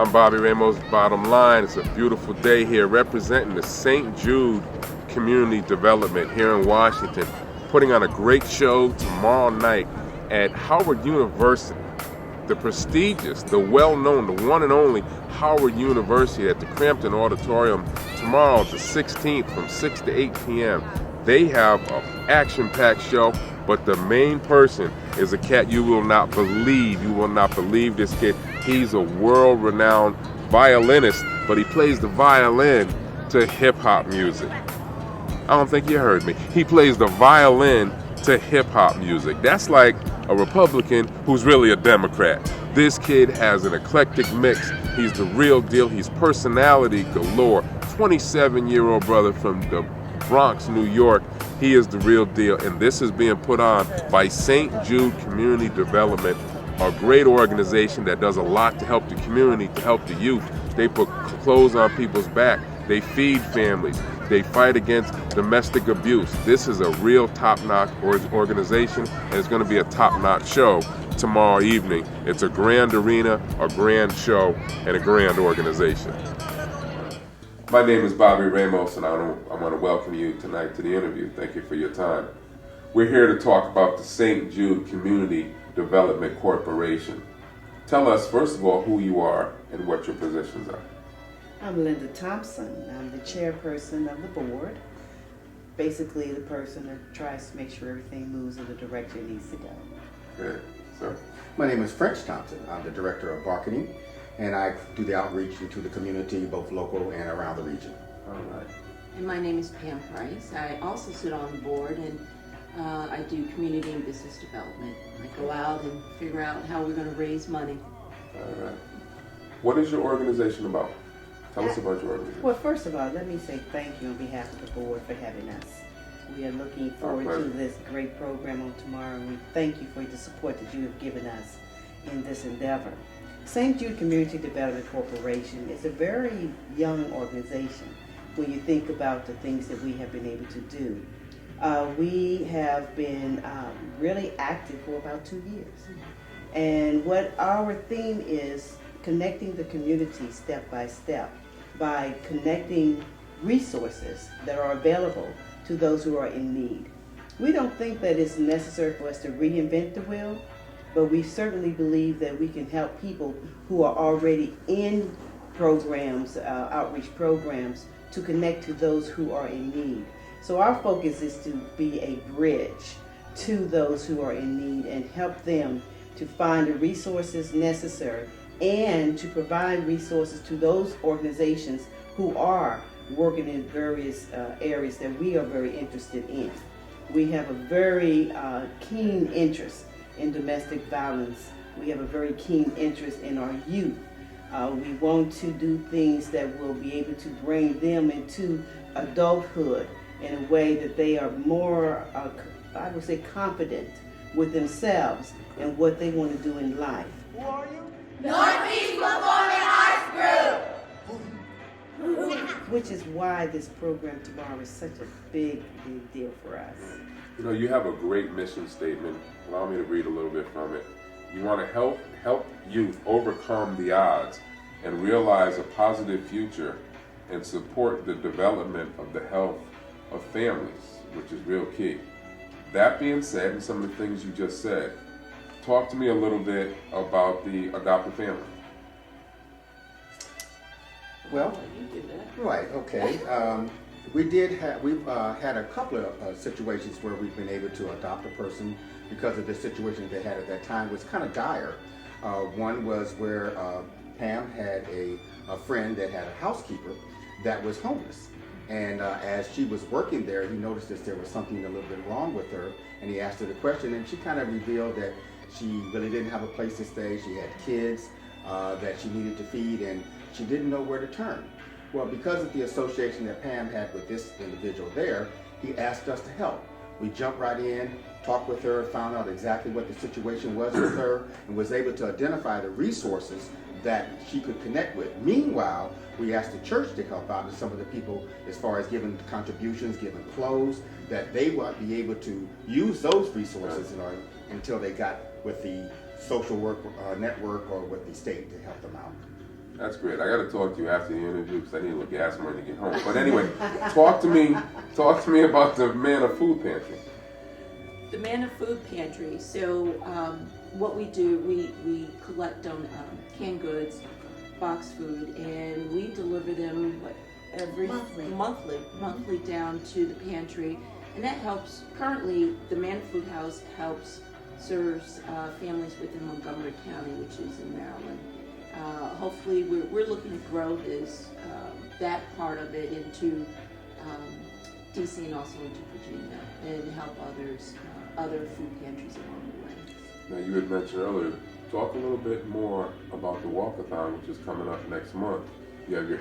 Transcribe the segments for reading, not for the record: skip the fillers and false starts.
I'm Bobby Ramos. Bottom line, it's a beautiful day here representing the St. Jude Community Development here in Washington, putting on a great show tomorrow night at Howard University. The prestigious, the well-known, the one and only Howard University at the Crampton Auditorium tomorrow, the 16th, from 6 to 8 p.m. They have an action-packed show, but the main person is a cat you will not believe. You will not believe this kid. He's a world-renowned violinist, but he plays the violin to hip-hop music. I don't think you heard me. He plays the violin to hip-hop music. That's like a Republican who's really a Democrat. This kid has an eclectic mix. He's the real deal. He's personality galore. 27-year-old brother from the Bronx, New York. He is the real deal, and this is being put on by St. Jude Community Development, a great organization that does a lot to help the community, to help the youth. They put clothes on people's back. They feed families. They fight against domestic abuse. This is a real top-notch organization, and it's going to be a top-notch show tomorrow evening. It's a grand arena, a grand show, and a grand organization. My name is Bobby Ramos, and I want to welcome you tonight to the interview. Thank you for your time. We're here to talk about the St. Jude Community Development Corporation. Tell us, first of all, who you are and what your positions are. I'm Linda Thompson. I'm the chairperson of the board. Basically, the person that tries to make sure everything moves in the direction it needs to go. Okay, sir. My name is French Thompson. I'm the director of marketing, and I do the outreach into the community, both local and around the region. All right. And my name is Pam Price. I also sit on the board, and I do community and business development. I go out and figure out how we're going to raise money. All right. What is your organization about? Tell us about your organization. Well, first of all, let me say thank you on behalf of the board for having us. We are looking forward to this great program on tomorrow, and we thank you for the support that you have given us in this endeavor. St. Jude Community Development Corporation is a very young organization when you think about the things that we have been able to do. We have been really active for about 2 years. And what our theme is, connecting the community step by step by connecting resources that are available to those who are in need. We don't think that it's necessary for us to reinvent the wheel, but we certainly believe that we can help people who are already in programs, outreach programs, to connect to those who are in need. So our focus is to be a bridge to those who are in need and help them to find the resources necessary and to provide resources to those organizations who are working in various areas that we are very interested in. We have a very keen interest in domestic violence. We have a very keen interest in our youth. We want to do things that will be able to bring them into adulthood in a way that they are more, I would say, confident with themselves and what they want to do in life. Who are you? Northeast Performing Arts Group! Which is why this program tomorrow is such a big deal for us. You know, you have a great mission statement. Allow me to read a little bit from it. You want to help youth overcome the odds and realize a positive future and support the development of the health of families, which is real key. That being said, and some of the things you just said, talk to me a little bit about the adoptive family. Well, right, okay. We've had a couple of situations where we've been able to adopt a person because of the situation they had at that time. It was kind of dire. One was where Pam had a friend that had a housekeeper that was homeless. And as she was working there, he noticed that there was something a little bit wrong with her, and he asked her the question, and she kind of revealed that she really didn't have a place to stay. She had kids that she needed to feed, and she didn't know where to turn. Well, because of the association that Pam had with this individual there, he asked us to help. We jumped right in, talked with her, found out exactly what the situation was with her, and was able to identify the resources that she could connect with. Meanwhile, we asked the church to help out with some of the people as far as giving contributions, giving clothes, that they would be able to use those resources until they got with the social work network or with the state to help them out. That's great. I got to talk to you after the interview because I need a little gas money to get home. But anyway, talk to me about the Manna Food Pantry. The Manna Food Pantry. So what we do, we collect on canned goods, box food, and we deliver them every monthly down to the pantry, and that helps. Currently, the Manna Food House serves families within Montgomery County, which is in Maryland. Hopefully, we're looking to grow that part of it into DC and also into Virginia, and help other food pantries along the way. Now, you had mentioned earlier, talk a little bit more about the walkathon, which is coming up next month. You have your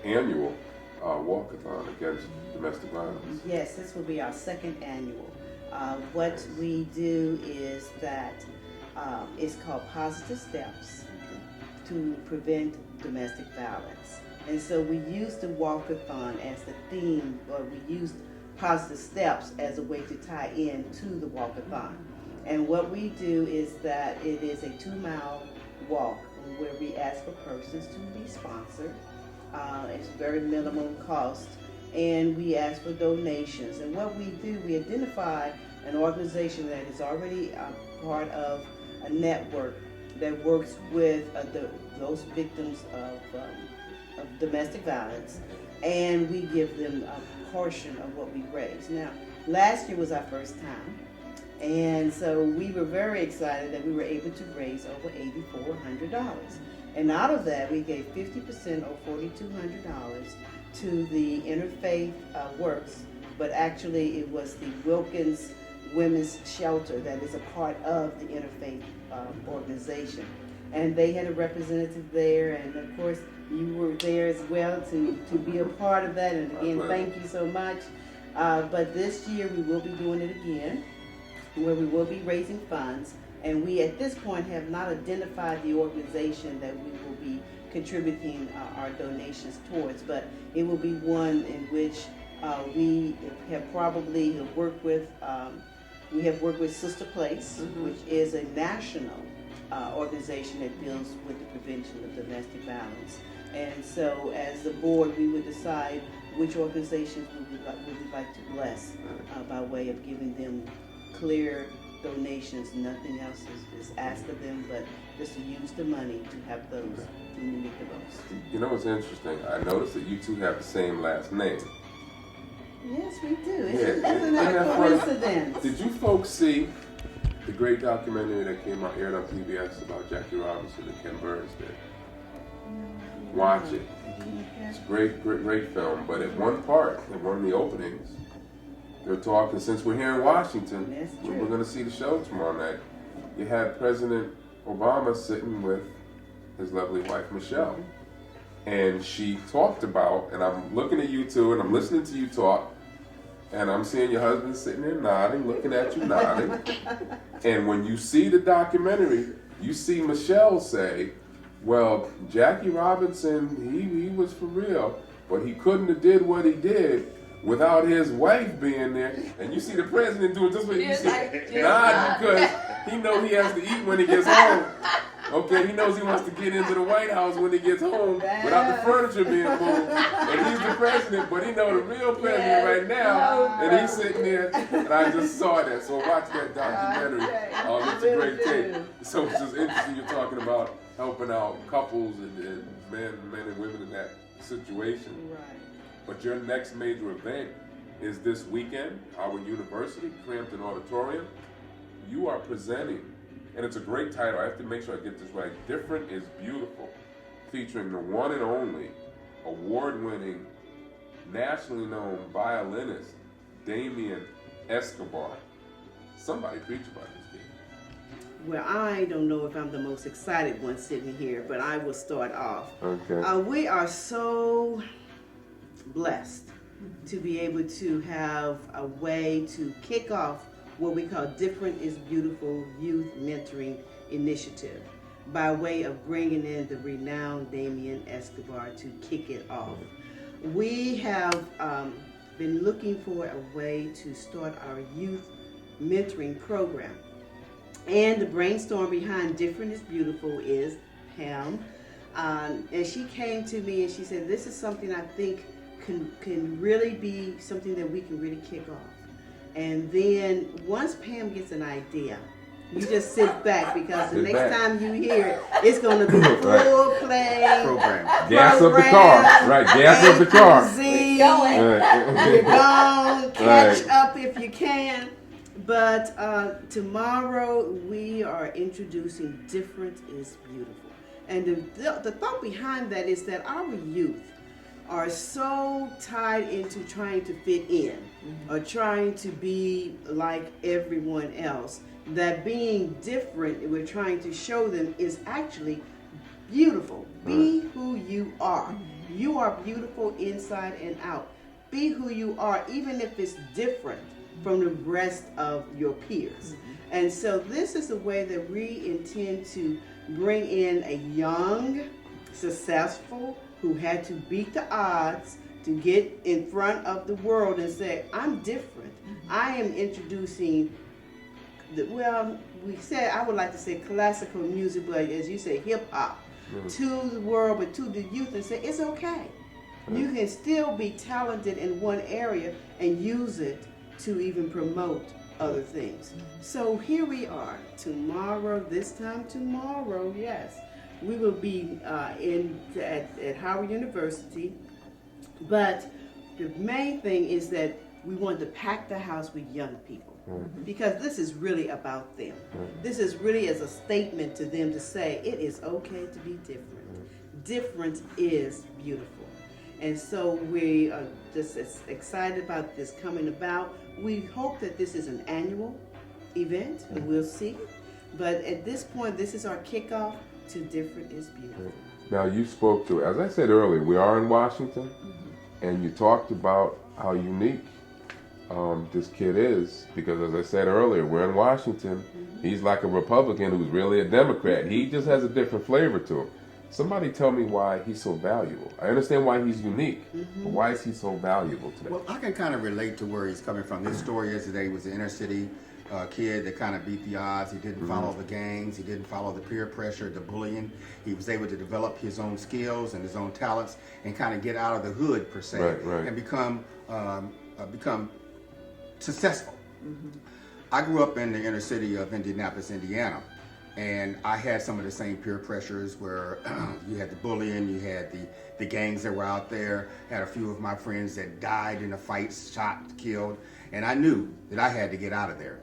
annual walkathon against domestic violence. Yes, this will be our second annual. What we do is that it's called Positive Steps to Prevent Domestic Violence. And so we used the walkathon as the theme, or we used Positive Steps as a way to tie in to the walkathon. And what we do is that it is a 2-mile walk where we ask for persons to be sponsored. It's very minimum cost, and we ask for donations. And what we do, we identify an organization that is already part of a network that works with those victims of domestic violence, and we give them a portion of what we raise. Now, last year was our first time, and so we were very excited that we were able to raise over $8,400. And out of that, we gave 50% or $4,200 to the Interfaith Works, but actually it was the Wilkins Women's Shelter that is a part of the Interfaith organization. And they had a representative there, and of course you were there as well to be a part of that. And again, thank you so much. But this year we will be doing it again, where we will be raising funds. And we at this point have not identified the organization that we will be contributing our donations towards, but it will be one in which we have probably worked with. We have worked with Sister Place, which is a national organization that deals with the prevention of domestic violence. And so as the board, we would decide which organizations we would like to bless by way of giving them clear donations. Nothing else is asked of them, but just to use the money to have those who need it the most. You know what's interesting? I noticed that you two have the same last name. Yes, we do. Yeah. Isn't that a coincidence? Did you folks see the great documentary that came out, aired on PBS about Jackie Robinson and Ken Burns did? Watch it. It's a great film. But at one part, at one of the openings, they're talking, since we're here in Washington, we're going to see the show tomorrow night. You had President Obama sitting with his lovely wife, Michelle. And she talked about, and I'm looking at you two, and I'm listening to you talk, and I'm seeing your husband sitting there nodding, looking at you nodding. And when you see the documentary, you see Michelle say, well, Jackie Robinson, he was for real, but he couldn't have did what he did without his wife being there. And you see the president do it just like you see nod, because he knows he has to eat when he gets home. Okay, he knows he wants to get into the White House when he gets home without the furniture being moved. And he's the president, but he knows the real president right now, and he's sitting there, and I just saw that. So watch that documentary. It's a great tape. So it's just interesting you're talking about helping out couples and men and women in that situation. Right. But your next major event is this weekend, Howard University, Crampton Auditorium. You are presenting, and it's a great title. I have to make sure I get this right. Different is Beautiful, featuring the one and only award-winning, nationally known violinist, Damien Escobar. Somebody preach about this game. Well, I don't know if I'm the most excited one sitting here, but I will start off. Okay. We are so blessed to be able to have a way to kick off what we call Different is Beautiful Youth Mentoring Initiative by way of bringing in the renowned Damien Escobar to kick it off. We have been looking for a way to start our youth mentoring program. And the brainstorm behind Different is Beautiful is Pam, And she came to me and she said, this is something I think can really be something that we can really kick off. And then once Pam gets an idea, you just sit back, because the next time you hear it, it's going to be full play Program. Gas up the car. Right, gas up the car. You're Right. going to catch up if you can. But tomorrow we are introducing Different is Beautiful. And the thought behind that is that our youth are so tied into trying to fit in or trying to be like everyone else, that being different, we're trying to show them, is actually beautiful. Be who you are. You are beautiful inside and out. Be who you are, even if it's different from the rest of your peers. And so this is the way that we intend to bring in a young, successful, who had to beat the odds to get in front of the world and say, I'm different. I am introducing, I would like to say classical music, but as you say, hip hop, to the world, but to the youth, and say, it's okay. You can still be talented in one area and use it to even promote other things. So here we are, tomorrow, this time tomorrow, yes. We will be at Howard University, but the main thing is that we want to pack the house with young people, because this is really about them. This is really as a statement to them to say it is okay to be different. Different is beautiful. And so we are just as excited about this coming about. We hope that this is an annual event, and we'll see. But at this point, this is our kickoff to Different is Beautiful. Now you spoke to, as I said earlier, we are in Washington, and you talked about how unique this kid is, because as I said earlier, we're in Washington. He's like a Republican who's really a Democrat. He just has a different flavor to him. Somebody tell me why he's so valuable. I understand why he's unique, but why is he so valuable today? Well, I can kind of relate to where he's coming from. This story yesterday was an inner city kid that kind of beat the odds. He didn't follow the gangs. He didn't follow the peer pressure, the bullying. He was able to develop his own skills and his own talents and kind of get out of the hood, per se, and become successful. I grew up in the inner city of Indianapolis, Indiana. And I had some of the same peer pressures where you had the bullying, you had the gangs that were out there, had a few of my friends that died in the fights, shot, killed, and I knew that I had to get out of there.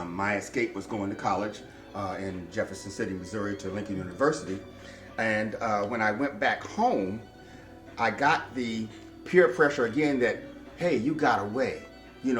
My escape was going to college in Jefferson City, Missouri, to Lincoln University. And when I went back home, I got the peer pressure again that, hey, you got away,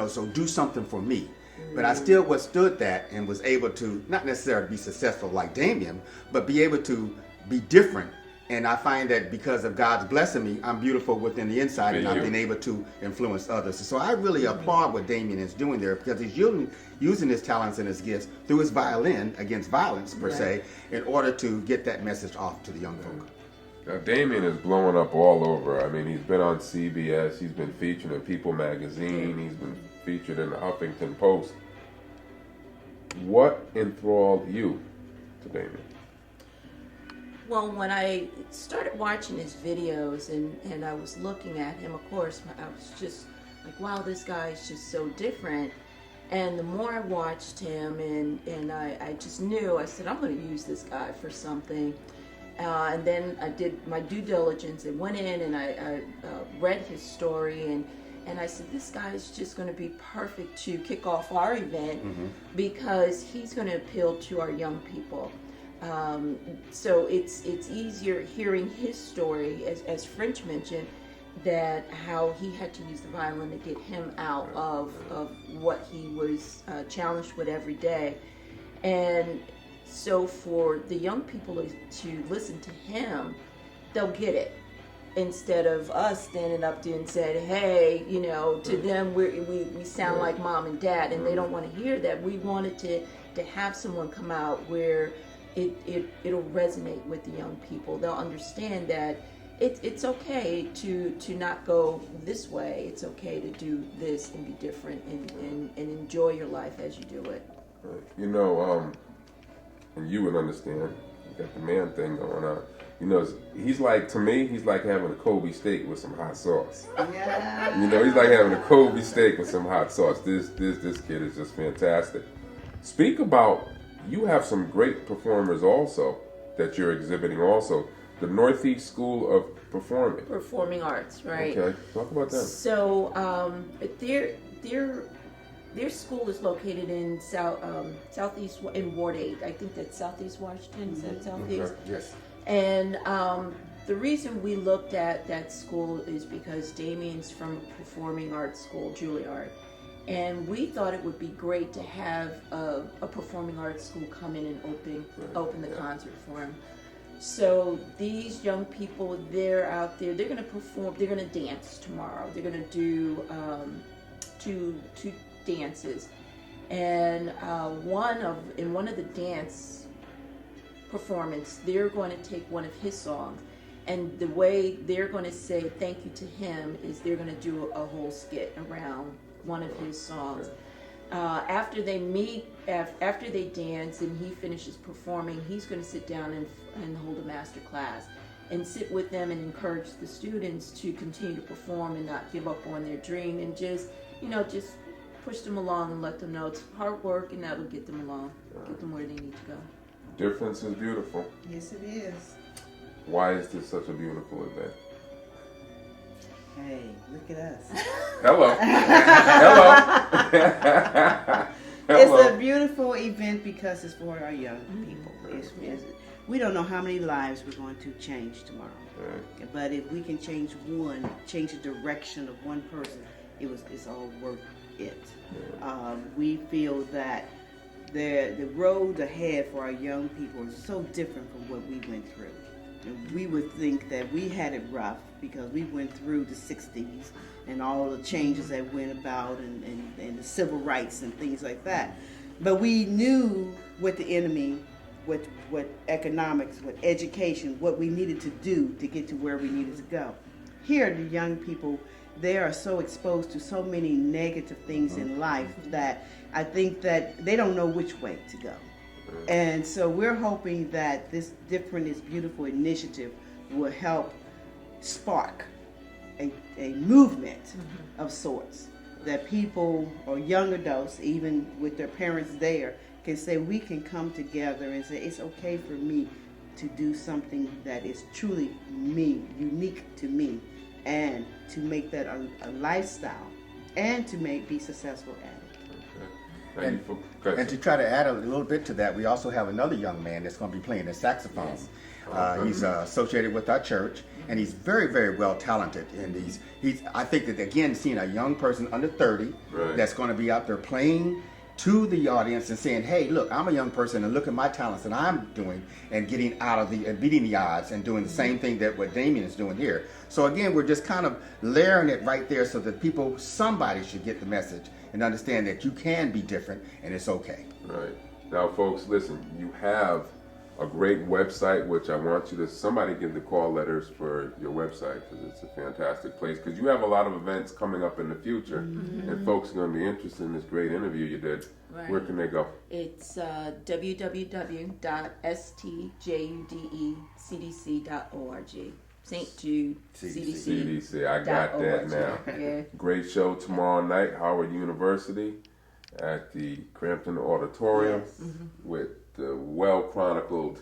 so do something for me. But I still withstood that and was able to not necessarily be successful like Damien, but be able to be different. And I find that because of God's blessing me, I'm beautiful within the inside, and I've been able to influence others. So I really applaud what Damien is doing there, because he's using his talents and his gifts through his violin against violence, per se, in order to get that message off to the young folk. Now, Damien is blowing up all over. I mean, he's been on CBS, he's been featured in People magazine, he's been featured in the Huffington Post. What enthralled you to Damien? Well, when I started watching his videos and I was looking at him, of course, I was just like, wow, this guy is just so different. And the more I watched him and I just knew, I said, I'm going to use this guy for something. And then I did my due diligence and went in and I read his story and I said, this guy is just going to be perfect to kick off our event because he's going to appeal to our young people. So it's easier hearing his story, as French mentioned, that how he had to use the violin to get him out of what he was challenged with every day. And so for the young people to listen to him, they'll get it. Instead of us standing up there and said, hey, to them we sound like mom and dad, and they don't want to hear that. We wanted to have someone come out where it'll resonate with the young people. They'll understand that it's okay to not go this way. It's okay to do this and be different and enjoy your life as you do it. And you would understand, you got the man thing going on. You know, he's like, to me, he's like having a Kobe steak with some hot sauce. Yeah. You know, he's like having a Kobe steak with some hot sauce. This kid is just fantastic. Speak about, you have some great performers also that you're exhibiting also. The Northeast School of Performing Arts, right? Okay, talk about that. So their school is located in southeast in Ward 8. I think that's Southeast Washington. Is that Southeast? Okay. Yes. And the reason we looked at that school is because Damien's from a performing arts school, Juilliard, and we thought it would be great to have a performing arts school come in and open the concert for him. So these young people, they're out there. They're going to perform. They're going to dance tomorrow. They're going to do two dances, and in one of the dance performance, they're going to take one of his songs, and the way they're going to say thank you to him is they're going to do a whole skit around one of his songs. After they dance and he finishes performing, he's going to sit down and hold a master class and sit with them and encourage the students to continue to perform and not give up on their dream, and just push them along and let them know it's hard work, and that will get them along, get them where they need to go. Difference is beautiful. Yes, it is. Why is this such a beautiful event? Hey, look at us. Hello. Hello. It's a beautiful event because it's for our young people. We don't know how many lives we're going to change tomorrow. Right. But if we can change the direction of one person, it's all worth it. We feel that the road ahead for our young people is so different from what we went through. And we would think that we had it rough because we went through the 60s and all the changes that went about and the civil rights and things like that. But we knew what the enemy, what economics, what education, what we needed to do to get to where we needed to go. Here, the young people, they are so exposed to so many negative things in life that I think that they don't know which way to go. And so we're hoping that this Different is Beautiful initiative will help spark a movement of sorts, that people or young adults, even with their parents there, can say we can come together and say it's okay for me to do something that is truly me, unique to me, and to make that a lifestyle and to be successful at it. And to try to add a little bit to that, we also have another young man that's going to be playing the saxophone. Yes. He's associated with our church, and he's very, very well talented. And he's I think that, again, seeing a young person under 30 that's going to be out there playing to the audience and saying, hey, look, I'm a young person and look at my talents that I'm doing and getting out of and beating the odds and doing the same thing that what Damien is doing here. So again, we're just kind of layering it right there so that somebody should get the message and understand that you can be different and it's okay. Right. Now, folks, listen, you have a great website, which I want you to, somebody give the call letters for your website, because it's a fantastic place, because you have a lot of events coming up in the future, and folks are going to be interested in this great interview you did. Right. Where can they go? It's www.stjudecdc.org. St. Jude CDC. I got that now. Yeah. Great show tomorrow night, Howard University, at the Crampton Auditorium, with the well-chronicled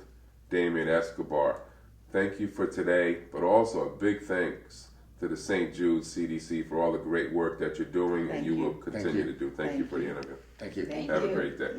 Damien Escobar. Thank you for today, but also a big thanks to the St. Jude CDC for all the great work that you're doing and you will continue to do. Thank you for the interview. Thank you. Have a great day.